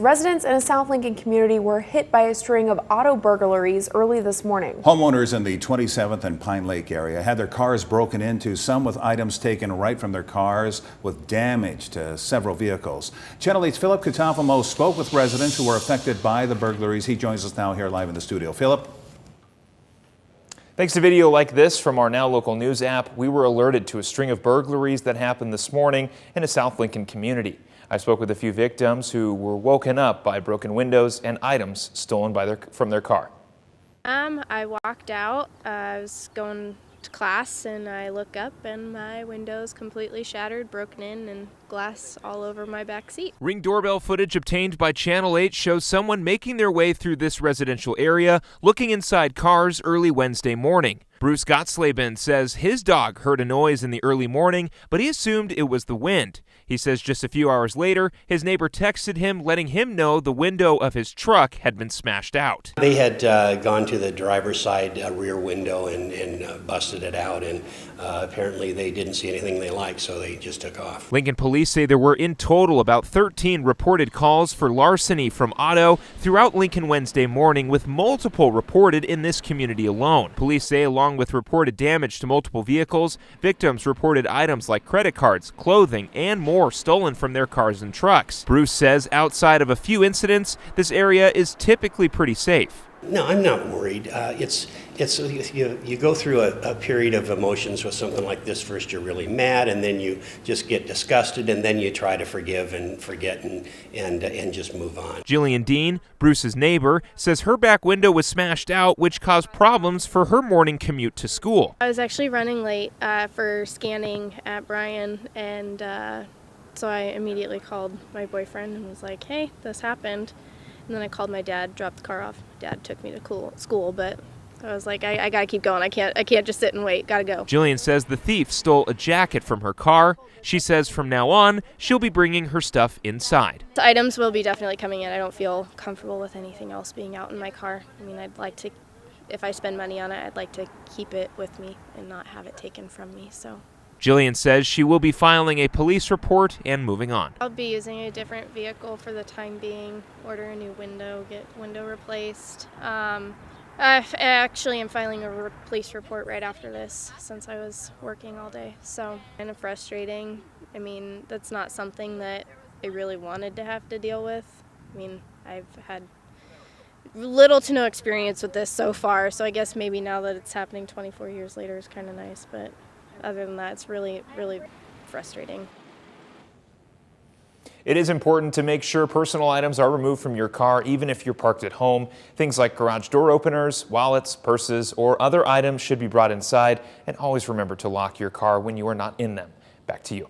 Residents in a South Lincoln community were hit by a string of auto burglaries early this morning. Homeowners in the 27th and Pine Lake area had their cars broken into, some with items taken right from their cars, with damage to several vehicles. Channel 8's Philip Katafamo spoke with residents who were affected by the burglaries. He joins us now here live in the studio. Philip? Thanks to video like this from our Now Local News app, we were alerted to a string of burglaries that happened this morning in a South Lincoln community. I spoke with a few victims who were woken up by broken windows and items stolen from their car. I walked out. I was going to class and I look up and my window's completely shattered, broken in, and glass all over my back seat. Ring doorbell footage obtained by Channel 8 shows someone making their way through this residential area, looking inside cars early Wednesday morning. Bruce Gottsleben says his dog heard a noise in the early morning, but he assumed it was the wind. He says just a few hours later, his neighbor texted him, letting him know the window of his truck had been smashed out. They had gone to the driver's side rear window and busted it out, and apparently they didn't see anything they liked, so they just took off. Lincoln police say there were in total about 13 reported calls for larceny from auto throughout Lincoln Wednesday morning, with multiple reported in this community alone. Police say along with reported damage to multiple vehicles, victims reported items like credit cards, clothing, and more stolen from their cars and trucks. Bruce says outside of a few incidents, this area is typically pretty safe. No, I'm not worried. You go through a period of emotions with something like this. First you're really mad, and then you just get disgusted, and then you try to forgive and forget and just move on. Jillian Dean, Bruce's neighbor, says her back window was smashed out, which caused problems for her morning commute to school. I was actually running late for scanning at Bryan, and so I immediately called my boyfriend and was like, hey, this happened. And then I called my dad, dropped the car off. Dad took me to school, but I was like, I gotta keep going. I can't just sit and wait. Gotta go. Jillian says the thief stole a jacket from her car. She says from now on, she'll be bringing her stuff inside. The items will be definitely coming in. I don't feel comfortable with anything else being out in my car. I mean, I'd like to, if I spend money on it, I'd like to keep it with me and not have it taken from me, so. Jillian says she will be filing a police report and moving on. I'll be using a different vehicle for the time being, order a new window, get window replaced. I actually am filing a police report right after this since I was working all day, so kind of frustrating. I mean, that's not something that I really wanted to have to deal with. I mean, I've had little to no experience with this so far, so I guess maybe now that it's happening 24 years later is kind of nice, but other than that, it's really, really frustrating. It is important to make sure personal items are removed from your car, even if you're parked at home. Things like garage door openers, wallets, purses, or other items should be brought inside. And always remember to lock your car when you are not in them. Back to you.